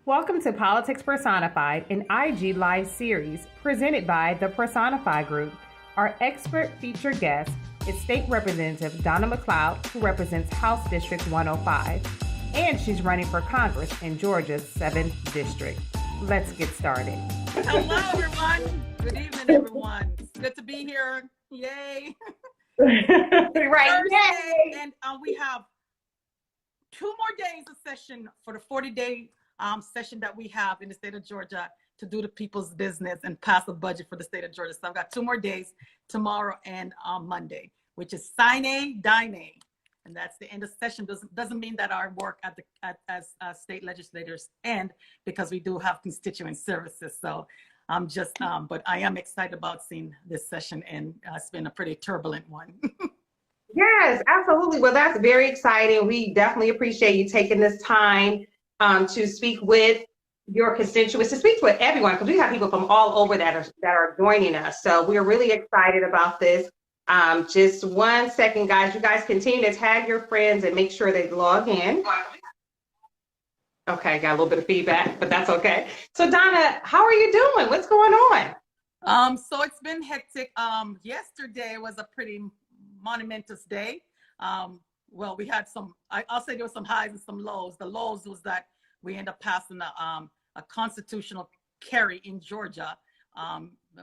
Welcome to Politics Personified, an IG Live series presented by the Personified Group. Our expert featured guest is State Representative Donna McLeod, who represents House District 105, and she's running for Congress in Georgia's 7th District. Let's get started. Hello, everyone. Good evening, everyone. It's good to be here. Yay. Right. Yay. And we have 2 more days of session for the 40-day session that we have in the state of Georgia to do the people's business and pass a budget for the state of Georgia. So I've got 2 more days, tomorrow and Monday, which is sine die. And that's the end of session. Doesn't mean that our work as state legislators end, because we do have constituent services. So I'm just, but I am excited about seeing this session, and it's been a pretty turbulent one. Yes, absolutely. Well, that's very exciting. We definitely appreciate you taking this time to speak with your constituents, to speak with everyone, because we have people from all over that are joining us. So we're really excited about this. Just 1 second, guys. You guys continue to tag your friends and make sure they log in. Okay, got a little bit of feedback, but that's okay. So Donna, how are you doing? What's going on? So it's been hectic. Yesterday was a pretty monumentous day. Well, we had I'll say there were some highs and some lows. The lows was that we ended up passing a constitutional carry in Georgia,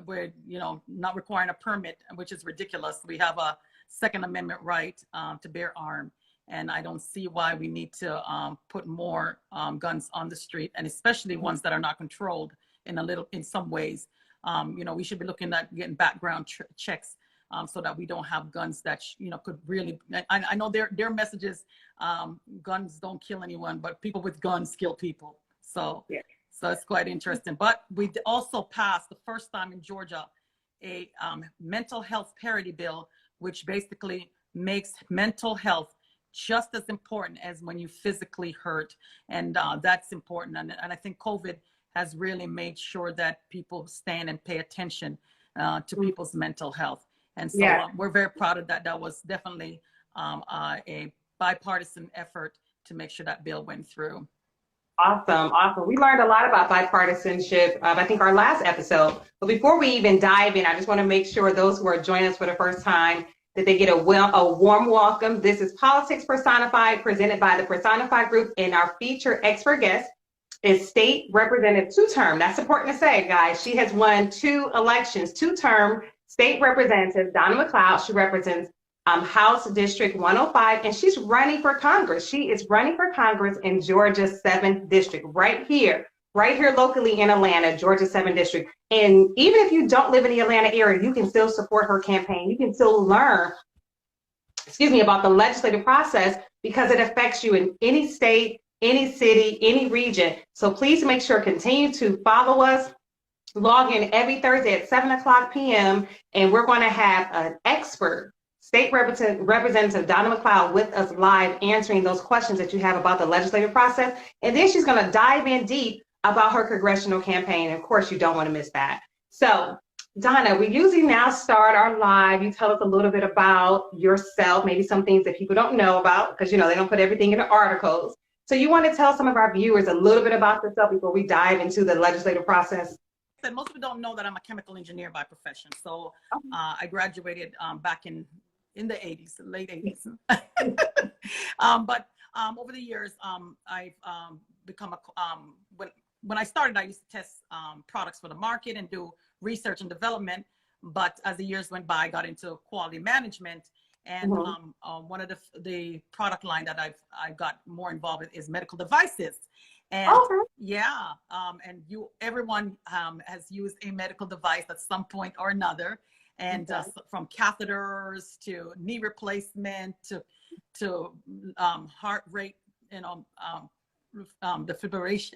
where, not requiring a permit, which is ridiculous. We have a Second Amendment right to bear arms, and I don't see why we need to put more guns on the street, and especially ones that are not controlled in some ways. We should be looking at getting background checks so that we don't have guns that could really. I know their messages, guns don't kill anyone, but people with guns kill people. So. Yeah. So it's quite interesting. But we also passed, the first time in Georgia, a mental health parity bill, which basically makes mental health just as important as when you physically hurt. And that's important. And I think COVID has really made sure that people stand and pay attention to people's mental health. And so we're very proud of that. That was definitely a bipartisan effort to make sure that bill went through. Awesome. We learned a lot about bipartisanship, I think, our last episode. But before we even dive in, I just want to make sure those who are joining us for the first time that they get a warm welcome. This is Politics Personified, presented by the Personified Group, and our featured expert guest is State Representative 2-term. That's important to say, guys. She has won 2 elections, 2-term State Representative Donna McLeod. She represents House District 105, and she's running for Congress. She is running for Congress in Georgia's 7th District, right here locally in Atlanta, Georgia's 7th District. And even if you don't live in the Atlanta area, you can still support her campaign. You can still learn, about the legislative process, because it affects you in any state, any city, any region. So please make sure, continue to follow us. Log in every Thursday at 7:00 p.m. and we're going to have an expert, State Representative Donna McLeod, with us live, answering those questions that you have about the legislative process. And then she's going to dive in deep about her congressional campaign. Of course, you don't want to miss that. So, Donna, we usually now start our live. You tell us a little bit about yourself, maybe some things that people don't know about, because, they don't put everything in the articles. So you want to tell some of our viewers a little bit about yourself before we dive into the legislative process? Most people don't know that I'm a chemical engineer by profession. So I graduated back in the 80s, late 80s. But over the years, I've become when I started, I used to test products for the market and do research and development. But as the years went by, I got into quality management. And one of the product line that I got more involved with is medical devices. And and everyone has used a medical device at some point or another. And from catheters to knee replacement to heart rate, defibrillation,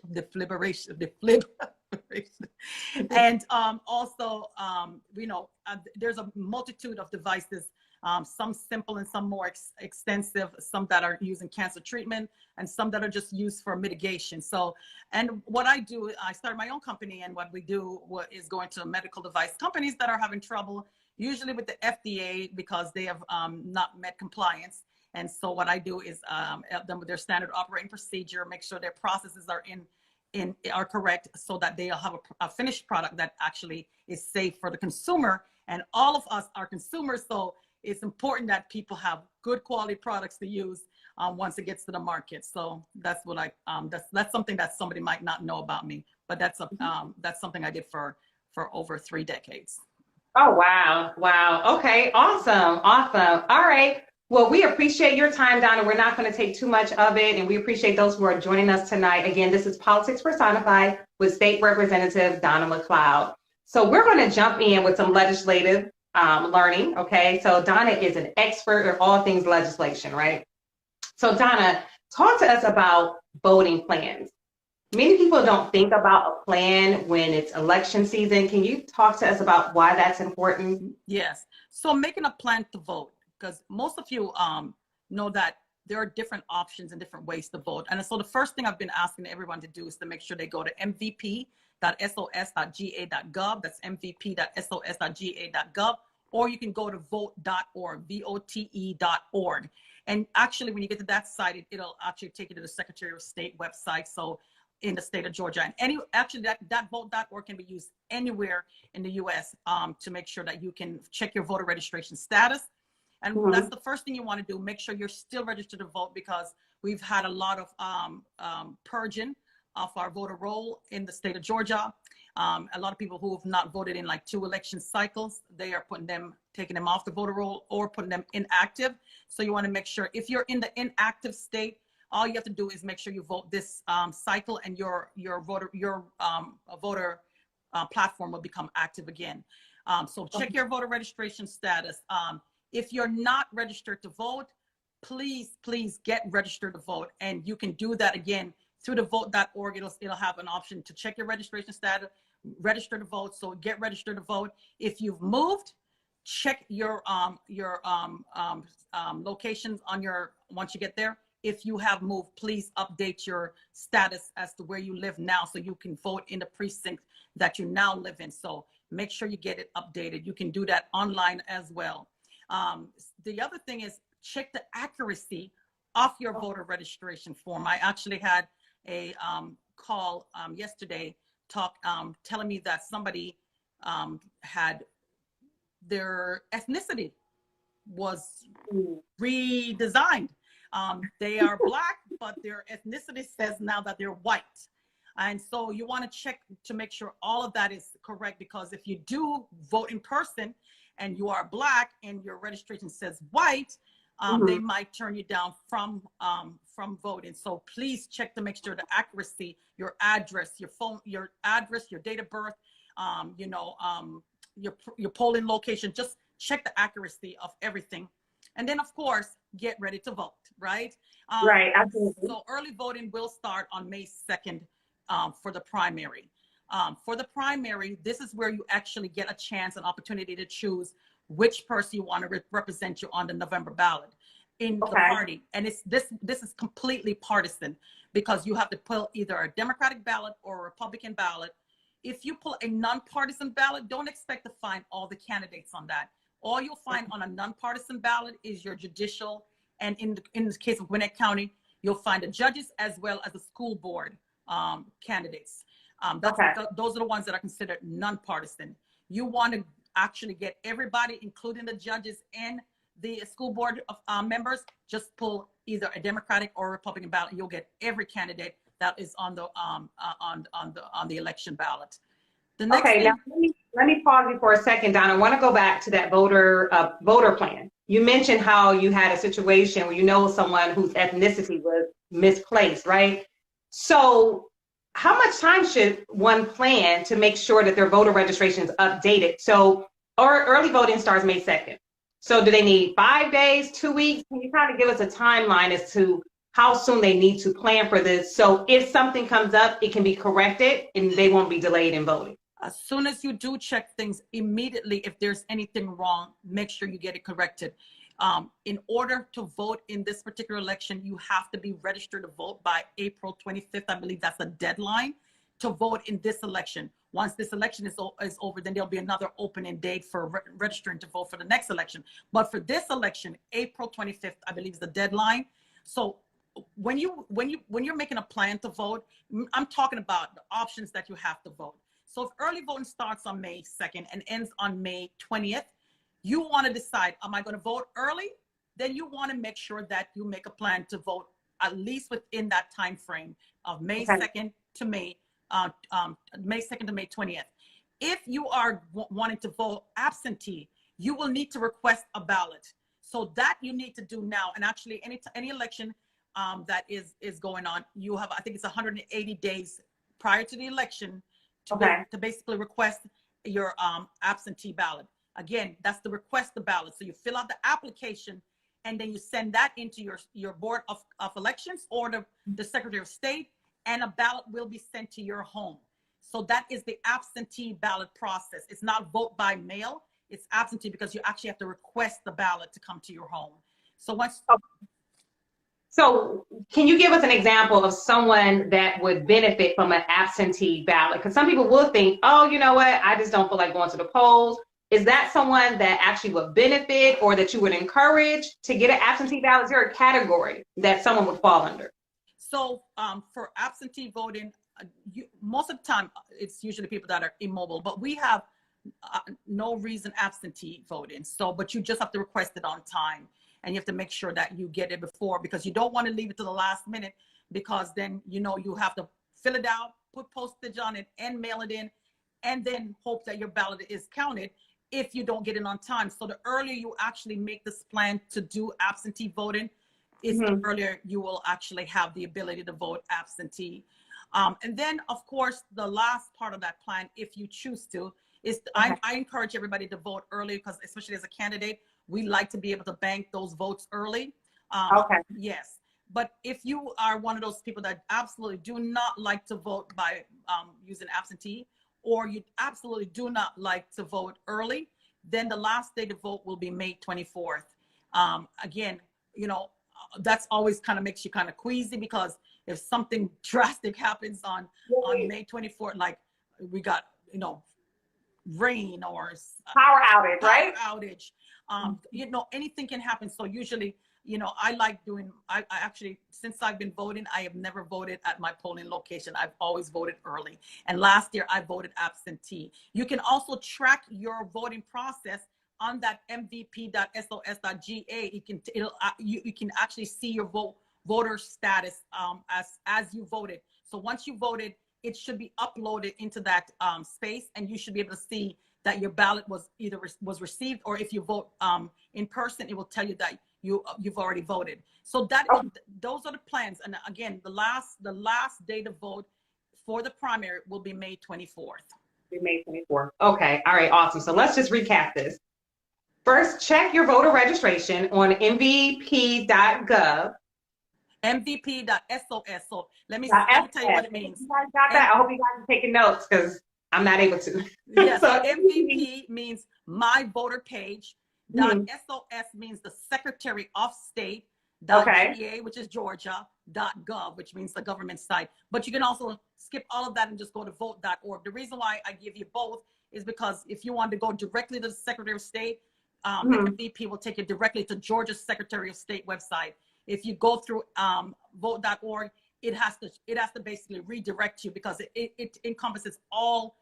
and also there's a multitude of devices. Some simple and some more extensive, some that are used in cancer treatment and some that are just used for mitigation. So, and what I do, I started my own company, and what we do is going to medical device companies that are having trouble, usually with the FDA, because they have not met compliance. And so what I do is help them with their standard operating procedure, make sure their processes are are correct, so that they'll have a finished product that actually is safe for the consumer. And all of us are consumers, so it's important that people have good quality products to use once it gets to the market. So that's what that's something that somebody might not know about me, but that's something I did for over 3 decades. Oh, wow. Wow. Okay. Awesome. Awesome. All right. Well, we appreciate your time, Donna. We're not going to take too much of it, and we appreciate those who are joining us tonight. Again, this is Politics Personified with State Representative Donna McLeod. So we're going to jump in with some legislative learning, okay? So Donna is an expert in all things legislation, right? So Donna, talk to us about voting plans. Many people don't think about a plan when it's election season. Can you talk to us about why that's important? Yes. So making a plan to vote, because most of you know that there are different options and different ways to vote. And so the first thing I've been asking everyone to do is to make sure they go to mvp.sos.ga.gov. That's mvp.sos.ga.gov. Or you can go to vote.org, vote.org. And actually, when you get to that site, it'll actually take you to the Secretary of State website. So in the state of Georgia, and actually that vote.org can be used anywhere in the U.S. To make sure that you can check your voter registration status. And that's the first thing you want to do. Make sure you're still registered to vote, because we've had a lot of purging of our voter roll in the state of Georgia. A lot of people who have not voted in like 2 election cycles, they are taking them off the voter roll or putting them inactive. So you want to make sure, if you're in the inactive state, all you have to do is make sure you vote this cycle, and your voter platform will become active again. So check your voter registration status. If you're not registered to vote, please get registered to vote. And you can do that again through the vote.org. It'll have an option to check your registration status, register to vote. So get registered to vote. If you've moved, check your locations on once you get there. If you have moved, please update your status as to where you live now, so you can vote in the precinct that you now live in. So make sure you get it updated. You can do that online as well. The other thing is, check the accuracy of your voter registration form. I actually had a call yesterday telling me that somebody had their ethnicity was redesigned. They are Black, but their ethnicity says now that they're white. And so you want to check to make sure all of that is correct, because if you do vote in person and you are Black and your registration says white, they might turn you down from voting. So please check to make sure the accuracy, your address, your phone, your address, your date of birth, your polling location. Just check the accuracy of everything. And then, of course, get ready to vote, right? Right, absolutely. So early voting will start on May 2nd for the primary. For the primary, this is where you actually get a chance, an opportunity to choose which person you want to represent you on the November ballot in the party. And this is completely partisan, because you have to pull either a Democratic ballot or a Republican ballot. If you pull a nonpartisan ballot, don't expect to find all the candidates on that. All you'll find on a nonpartisan ballot is your judicial, and in the case of Gwinnett County, you'll find the judges as well as the school board candidates. Those are the ones that are considered nonpartisan. You want to actually get everybody, including the judges and the school board members. Just pull either a Democratic or a Republican ballot. You'll get every candidate that is on the election ballot. The next thing, now let me pause you for a second, Donna. I want to go back to that voter plan. You mentioned how you had a situation where someone whose ethnicity was misplaced, right? So how much time should one plan to make sure that their voter registration is updated? So early voting starts May 2nd. So do they need 5 days, 2 weeks? Can you kind of give us a timeline as to how soon they need to plan for this, so if something comes up, it can be corrected and they won't be delayed in voting? As soon as you do check things, immediately, if there's anything wrong, make sure you get it corrected. In order to vote in this particular election, you have to be registered to vote by April 25th. I believe that's the deadline to vote in this election. Once this election is over, then there'll be another opening date for registering to vote for the next election. But for this election, April 25th, I believe, is the deadline. So when you're making a plan to vote, I'm talking about the options that you have to vote. So if early voting starts on May 2nd and ends on May 20th, you want to decide, am I going to vote early? Then you want to make sure that you make a plan to vote at least within that time frame of May 2nd to May 20th. If you are wanting to vote absentee, you will need to request a ballot. So that you need to do now. And actually, any election that is going on, you have, I think it's 180 days prior to the election to basically request your absentee ballot. Again, that's the request the ballot. So you fill out the application and then you send that into your board of elections or the Secretary of State, and a ballot will be sent to your home. So that is the absentee ballot process. It's not vote by mail. It's absentee because you actually have to request the ballot to come to your home. So once. So can you give us an example of someone that would benefit from an absentee ballot? Because some people will think, oh, you know what, I just don't feel like going to the polls. Is that someone that actually would benefit or that you would encourage to get an absentee ballot? Is there a category that someone would fall under? So for absentee voting, most of the time, it's usually people that are immobile, but we have no reason absentee voting. So, but you just have to request it on time, and you have to make sure that you get it before, because you don't want to leave it to the last minute, because then, you know, you have to fill it out, put postage on it and mail it in, and then hope that your ballot is counted if you don't get it on time. So the earlier you actually make this plan to do absentee voting, is the earlier you will actually have the ability to vote absentee. And then, of course, the last part of that plan, if you choose to, is I encourage everybody to vote early, because especially as a candidate, we like to be able to bank those votes early. Yes. But if you are one of those people that absolutely do not like to vote by using absentee, or you absolutely do not like to vote early, then the last day to vote will be May 24th. Again, you know, that's always kind of makes you kind of queasy, because if something drastic happens on May 24th, like we got, you know, rain or power outage, right? Outage. You know, anything can happen. So usually, you know, I like doing, I actually, since I've been voting, I have never voted at my polling location. I've always voted early. And last year I voted absentee. You can also track your voting process on that mvp.sos.ga. You can actually see your voter status as you voted. So once you voted, it should be uploaded into that space, and you should be able to see that your ballot was either was received, or if you vote in person, it will tell you that you've already voted. So that those are the plans. And again, the last day to vote for the primary will be May 24th. May 24th. Okay. All right. Awesome. So let's just recap this. First, check your voter registration on mvp.gov. mvp.sos. So let me tell you what it means. You guys got that? I hope you guys are taking notes, because I'm not able to. Yes, so MVP means my voter page. .sos means the Secretary of State. .ga, which is Georgia. .gov, which means the government site. But you can also skip all of that and just go to vote.org. The reason why I give you both is because if you want to go directly to the Secretary of State, MVP will take you directly to Georgia's Secretary of State website. If you go through vote.org, it has to basically redirect you, because it encompasses all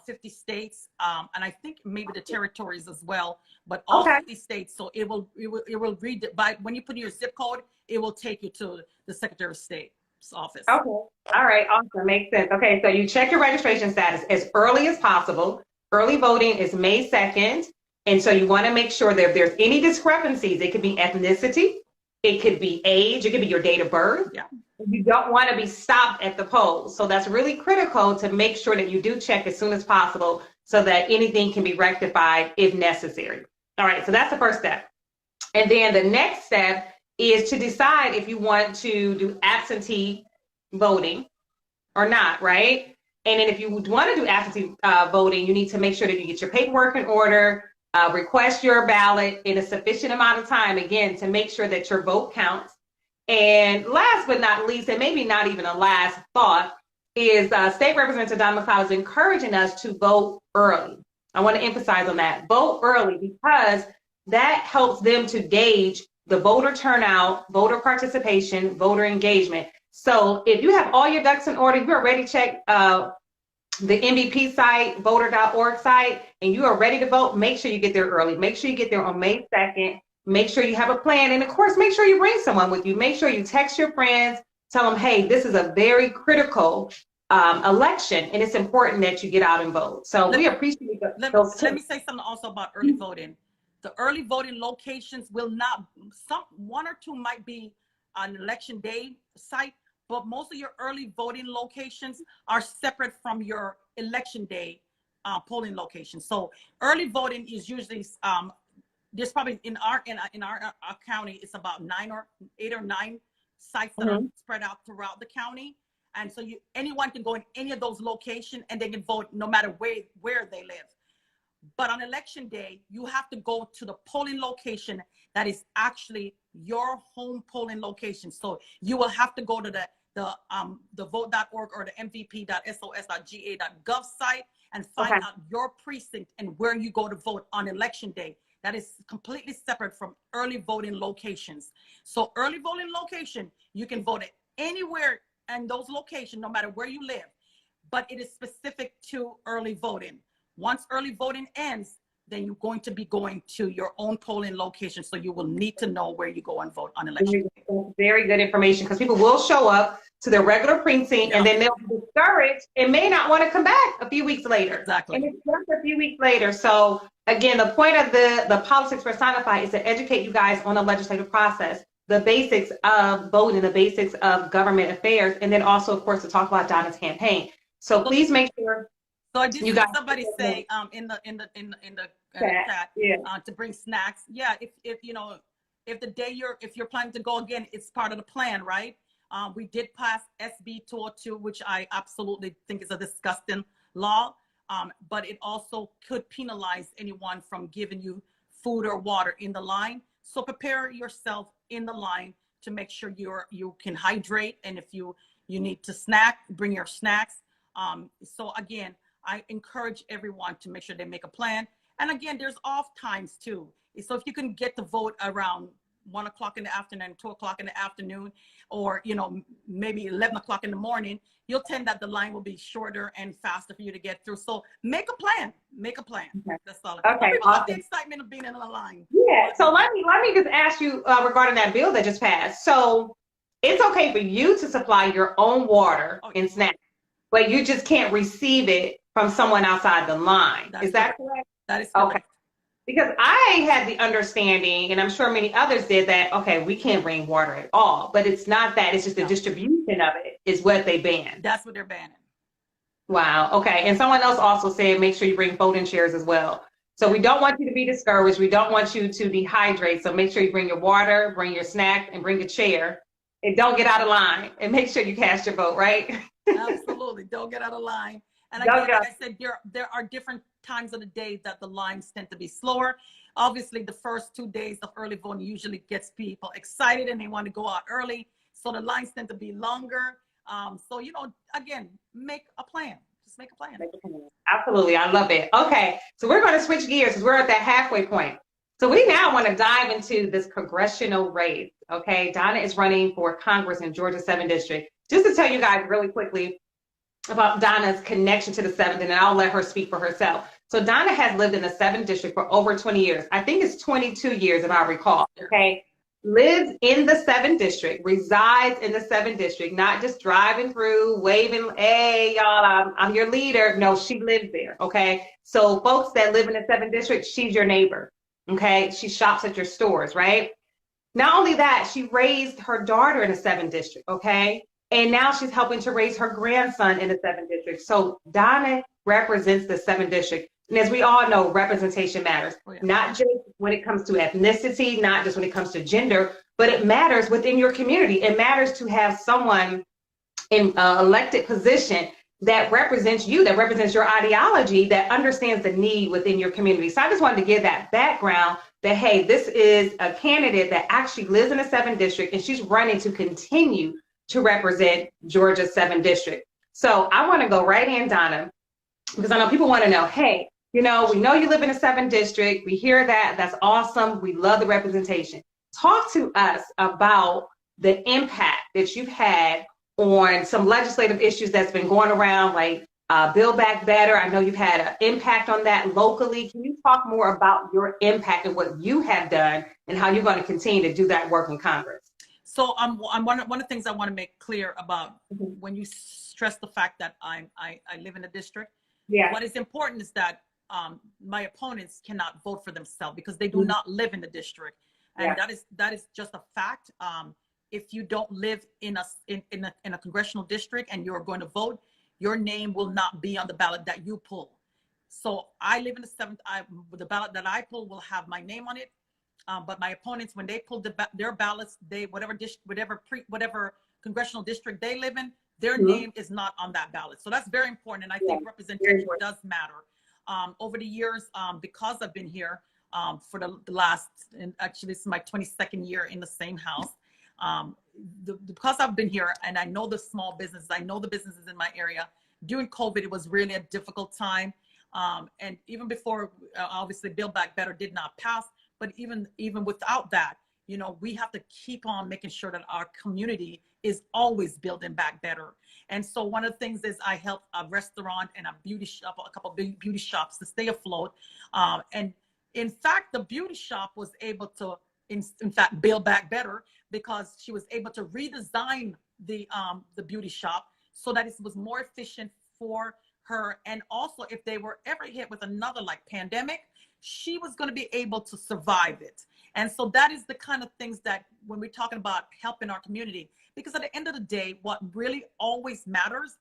50 states, and I think maybe the territories as well, but all 50 states. So it will read by, when you put in your zip code, it will take you to the Secretary of State's office. Okay. All right. Awesome. Makes sense. Okay. So you check your registration status as early as possible. Early voting is May 2nd. And so you want to make sure that if there's any discrepancies, it could be ethnicity, it could be age, it could be your date of birth. Yeah. You don't want to be stopped at the polls. So that's really critical to make sure that you do check as soon as possible, so that anything can be rectified if necessary. All right. So that's the first step. And then the next step is to decide if you want to do absentee voting or not, right? And then if you want to do absentee voting, you need to make sure that you get your paperwork in order, request your ballot in a sufficient amount of time, again, to make sure that your vote counts. And last but not least, and maybe not even a last thought, is State Representative Don McLeod is encouraging us to vote early. I want to emphasize on that. Vote early, because that helps them to gauge the voter turnout, voter participation, voter engagement. So if you have all your ducks in order, you are ready to check the MVP site, voter.org site, and you are ready to vote, make sure you get there early. Make sure you get there on May 2nd. Make sure you have a plan. And of course, make sure you bring someone with you. Make sure you text your friends, tell them, hey, this is a very critical election, and it's important that you get out and vote. So we appreciate those tips. Let me say something also about early voting. The early voting locations will not, one or two might be on election day site, but most of your early voting locations are separate from your election day polling location. So early voting is usually there's probably in our county, it's about 8 or 9 sites that are spread out throughout the county. And so anyone can go in any of those locations and they can vote no matter where they live. But on election day, you have to go to the polling location that is actually your home polling location. So you will have to go to the vote.org or the mvp.sos.ga.gov site and find out your precinct and where you go to vote on election day. That is completely separate from early voting locations. So early voting location, you can vote anywhere in those locations, no matter where you live, but it is specific to early voting. Once early voting ends, then you're going to be going to your own polling location. So you will need to know where you go and vote on election day. Very good information, because people will show up to their regular precinct and then they'll be discouraged and may not want to come back a few weeks later. Exactly. And it's just a few weeks later. So again, the point of the Politics Personified is to educate you guys on the legislative process, the basics of voting, the basics of government affairs, and then also, of course, to talk about Donna's campaign. So please make sure. So I did see somebody say in the chat to bring snacks. Yeah, if you know, if you're planning to go again, it's part of the plan, right? We did pass SB 202, which I absolutely think is a disgusting law, but it also could penalize anyone from giving you food or water in the line. So prepare yourself in the line to make sure you can hydrate, and if you need to snack, bring your snacks. So again, I encourage everyone to make sure they make a plan. And again, there's off times too. So if you can get to vote around 1 o'clock in the afternoon, 2 o'clock in the afternoon, or maybe 11 o'clock in the morning, you'll tend that the line will be shorter and faster for you to get through. So make a plan. Make a plan. Okay. That's all. Okay. People love the excitement of being in the line. Yeah. So let me just ask you regarding that bill that just passed. So it's okay for you to supply your own water and snacks, but you just can't receive it from someone outside the line. Is that correct? That is correct. Okay. Because I had the understanding, and I'm sure many others did, that, okay, we can't bring water at all, but it's not that. It's just the distribution of it is what they banned. That's what they're banning. Wow. Okay. And someone else also said, make sure you bring folding chairs as well. So we don't want you to be discouraged. We don't want you to dehydrate. So make sure you bring your water, bring your snack, and bring a chair. And don't get out of line. And make sure you cast your vote, right? Absolutely. Don't get out of line. And again, like I said, there are different times of the day that the lines tend to be slower. Obviously, the first 2 days of early voting usually gets people excited and they want to go out early. So the lines tend to be longer. So, again, make a plan. Just make a plan. Absolutely. I love it. Okay. So we're going to switch gears because we're at that halfway point. So we now want to dive into this congressional race. Okay. Donna is running for Congress in Georgia 7th District. Just to tell you guys really quickly about Donna's connection to the 7th, and then I'll let her speak for herself. So Donna has lived in the 7th District for over 20 years. I think it's 22 years if I recall, okay? Lives in the 7th District, resides in the 7th District, not just driving through, waving, hey, y'all, I'm your leader. No, she lives there, okay? So folks that live in the 7th District, she's your neighbor, okay? She shops at your stores, right? Not only that, she raised her daughter in the 7th District, okay? And now she's helping to raise her grandson in the 7th District. So Donna represents the 7th District. And as we all know, representation matters, not just when it comes to ethnicity, not just when it comes to gender, but it matters within your community. It matters to have someone in an elected position that represents you, that represents your ideology, that understands the need within your community. So I just wanted to give that background that, hey, this is a candidate that actually lives in the 7th District, and she's running to continue to represent Georgia's 7th District. So I want to go right in, Donna, because I know people want to know, hey, we know you live in the 7th District. We hear that. That's awesome. We love the representation. talk to us about the impact that you've had on some legislative issues that's been going around, like Build Back Better. I know you've had an impact on that locally. Can you talk more about your impact and what you have done and how you're going to continue to do that work in Congress? So one of the things I want to make clear about when you stress the fact that I live in a district. Yeah. What is important is that my opponents cannot vote for themselves because they do not live in the district, and that is just a fact. If you don't live in a congressional district and you're going to vote, your name will not be on the ballot that you pull. So I live in the 7th. The ballot that I pull will have my name on it. But my opponents, when they pull their ballots, whatever congressional district they live in, their name is not on that ballot. So that's very important. And I think representation does matter. Over the years, because I've been here for the last, and actually this is my 22nd year in the same house. Because I've been here and I know the small businesses, I know the businesses in my area. During COVID, it was really a difficult time. And even before, obviously, Build Back Better did not pass. But even without that, you know, we have to keep on making sure that our community is always building back better. And so one of the things is I help a restaurant and a beauty shop, a couple of beauty shops to stay afloat. And in fact, the beauty shop was able to, in fact, build back better because she was able to redesign the beauty shop so that it was more efficient for her. And also, if they were ever hit with another like pandemic, she was going to be able to survive it. And so that is the kind of things that when we're talking about helping our community, because at the end of the day, what really always matters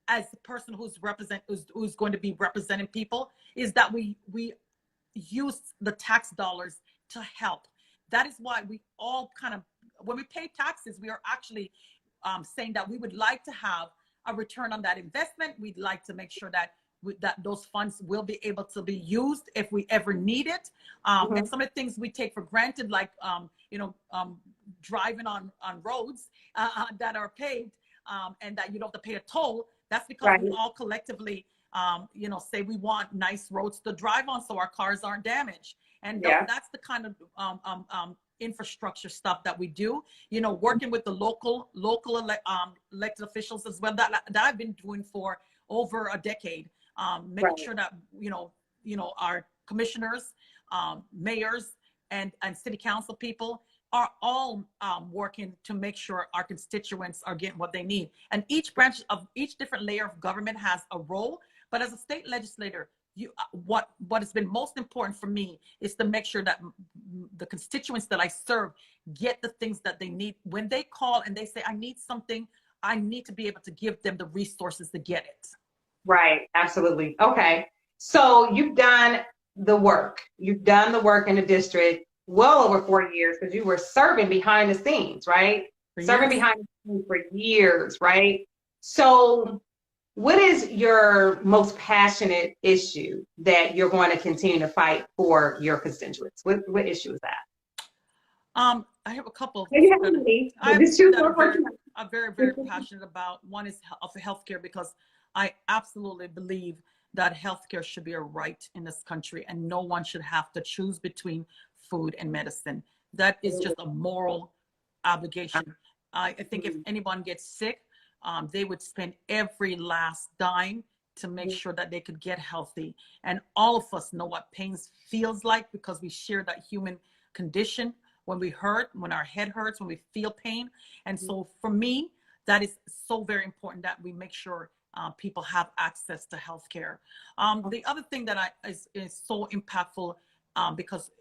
as the person who's going to be representing people is that we use the tax dollars to help. That is why we all kind of, when we pay taxes, we are actually saying that we would like to have a return on that investment. We'd like to make sure that that those funds will be able to be used if we ever need it. And some of the things we take for granted, like driving on roads that are paved and that you don't have to pay a toll. That's because we all collectively, say we want nice roads to drive on so our cars aren't damaged. And that's the kind of infrastructure stuff that we do. You know, working with the local elected officials as well that I've been doing for over a decade. Making sure that our commissioners, mayors, and city council people are all working to make sure our constituents are getting what they need. And each branch of each different layer of government has a role. But as a state legislator, what has been most important for me is to make sure that the constituents that I serve get the things that they need. When they call and they say, I need something, I need to be able to give them the resources to get it. Right. Absolutely. Okay. So you've done the work. You've done the work in the district well over 4 years because you were serving behind the scenes, right? Serving behind the scenes for years, right? So what is your most passionate issue that you're going to continue to fight for your constituents? What issue is that? I have a couple. I'm very, very passionate about. One is healthcare, because I absolutely believe that healthcare should be a right in this country, and no one should have to choose between food and medicine. That is just a moral obligation. I think if anyone gets sick, they would spend every last dime to make sure that they could get healthy. And all of us know what pain feels like because we share that human condition. When we hurt, when our head hurts, when we feel pain. And so for me, that is so very important that we make sure people have access to healthcare. The other thing that is so impactful because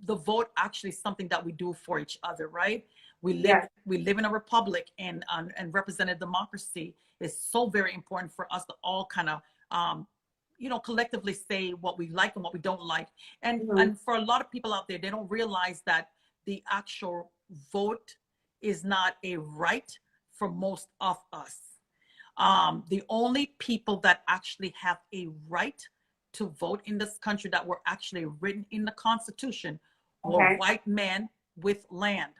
the vote actually is something that we do for each other, right? We live in a republic, and representative democracy is so very important for us to all kind of collectively say what we like and what we don't like. And for a lot of people out there, they don't realize that the actual vote is not a right for most of us. The only people that actually have a right to vote in this country that were actually written in the Constitution were white men with land.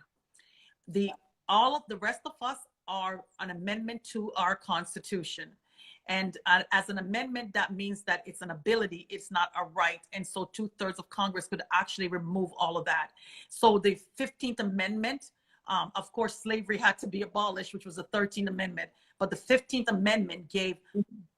All of the rest of us are an amendment to our Constitution. And as an amendment, that means that it's an ability, it's not a right. And so 2/3 of Congress could actually remove all of that. So the 15th Amendment, of course, slavery had to be abolished, which was the 13th Amendment. But the 15th Amendment gave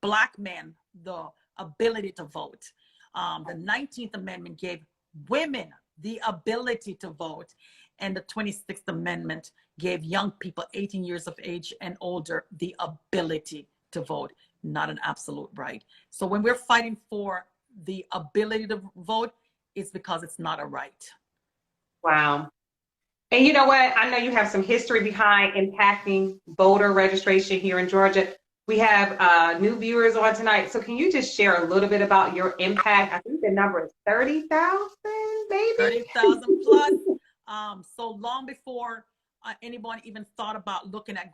Black men the ability to vote. The 19th Amendment gave women the ability to vote. And the 26th Amendment gave young people 18 years of age and older the ability to vote, not an absolute right. So when we're fighting for the ability to vote, it's because it's not a right. Wow. And you know what? I know you have some history behind impacting voter registration here in Georgia. We have new viewers on tonight. So can you just share a little bit about your impact? I think the number is 30,000, maybe? 30,000 plus. So long before anyone even thought about looking at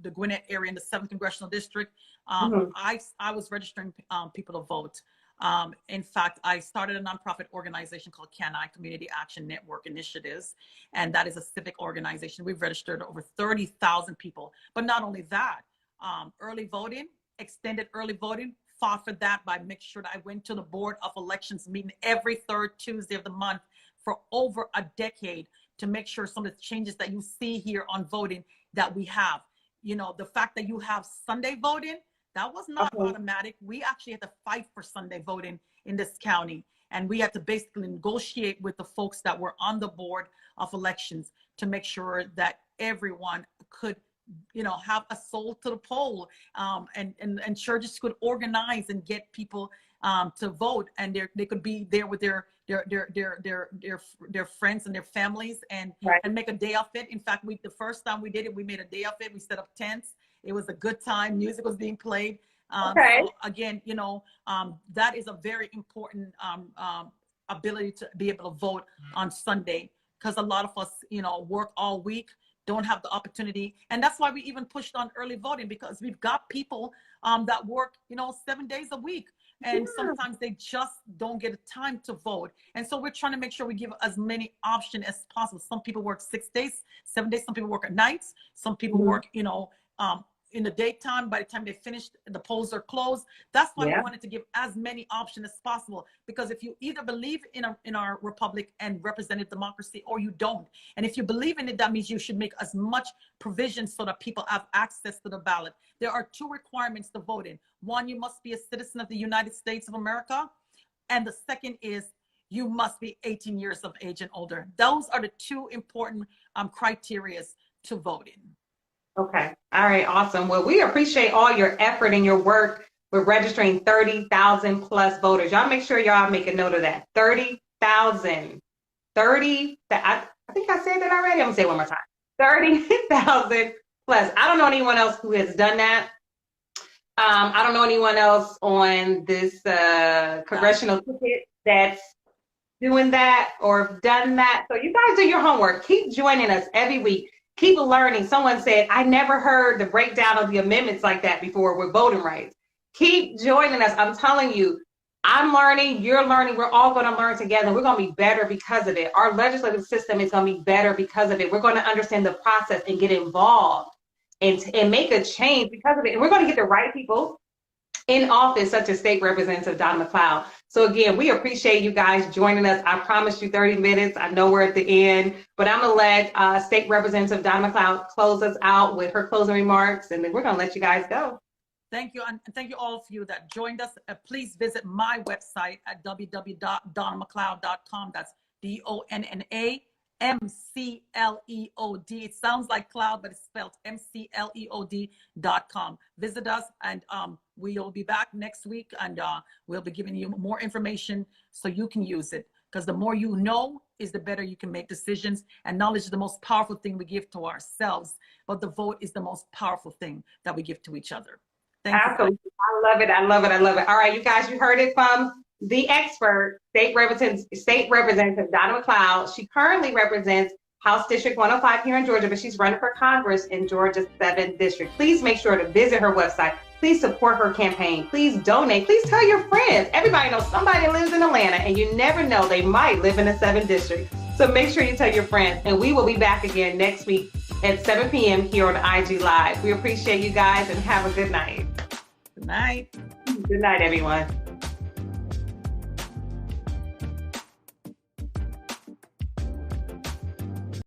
the Gwinnett area in the 7th Congressional District, I was registering people to vote. In fact, I started a nonprofit organization called CANI, Community Action Network Initiatives, and that is a civic organization. We've registered over 30,000 people. But not only that, early voting, extended early voting, fought for that by making sure that I went to the Board of Elections meeting every 3rd Tuesday of the month for over a decade to make sure some of the changes that you see here on voting that we have. You know, the fact that you have Sunday voting, that was not automatic. We actually had to fight for Sunday voting in this county. And we had to basically negotiate with the folks that were on the Board of Elections to make sure that everyone could, you know, have a soul to the poll, and churches could organize and get people to vote, and they could be there with their friends and their families, and make a day of it. In fact, the first time we did it, we made a day of it. We set up tents. It was a good time. Music was being played. So again, you know, that is a very important ability to be able to vote on Sunday, because a lot of us, you know, work all week, don't have the opportunity. And that's why we even pushed on early voting, because we've got people that work, you know, 7 days a week. And sometimes they just don't get time to vote. And so we're trying to make sure we give as many options as possible. Some people work 6 days, 7 days. Some people work at nights. Some people work, you know, in the daytime. By the time they finish, the polls are closed. That's why we wanted to give as many options as possible, because if you either believe in our republic and representative democracy, or you don't. And if you believe in it, that means you should make as much provision so that people have access to the ballot. There are 2 requirements to vote in. One, you must be a citizen of the United States of America. And the second is you must be 18 years of age and older. Those are the 2 important criteria to vote in. Okay. All right. Awesome. Well, we appreciate all your effort and your work with registering 30,000 plus voters. Y'all make sure y'all make a note of that. 30,000. 30. I think I said that already. I'm going to say it one more time. 30,000 plus. I don't know anyone else who has done that. I don't know anyone else on this congressional ticket that's doing that or done that. So you guys do your homework. Keep joining us every week. Keep learning. Someone said, I never heard the breakdown of the amendments like that before with voting rights. Keep joining us. I'm telling you, I'm learning, you're learning, we're all going to learn together. We're going to be better because of it. Our legislative system is going to be better because of it. We're going to understand the process and get involved and make a change because of it. And we're going to get the right people in office, such as State Representative Donna McLeod. So again, we appreciate you guys joining us. I promised you 30 minutes. I know we're at the end, but I'm going to let State Representative Donna McLeod close us out with her closing remarks, and then we're going to let you guys go. Thank you. And thank you all of you that joined us. Please visit my website at www.donnamcleod.com. That's DONNAMCLEOD. It sounds like cloud, but it's spelled MCLEOD.com. Visit us, and we'll be back next week, and we'll be giving you more information so you can use it. Because the more you know is the better you can make decisions. And knowledge is the most powerful thing we give to ourselves, but the vote is the most powerful thing that we give to each other. Absolutely. I love it. I love it. I love it. All right, you guys, you heard it from the expert, State Representative Donna McLeod. She currently represents House District 105 here in Georgia, but she's running for Congress in Georgia's 7th District. Please make sure to visit her website. Please support her campaign. Please donate. Please tell your friends. Everybody knows somebody lives in Atlanta, and you never know, they might live in the 7th District. So make sure you tell your friends, and we will be back again next week at 7 p.m. here on IG Live. We appreciate you guys, and have a good night. Good night. Night. Good night, everyone.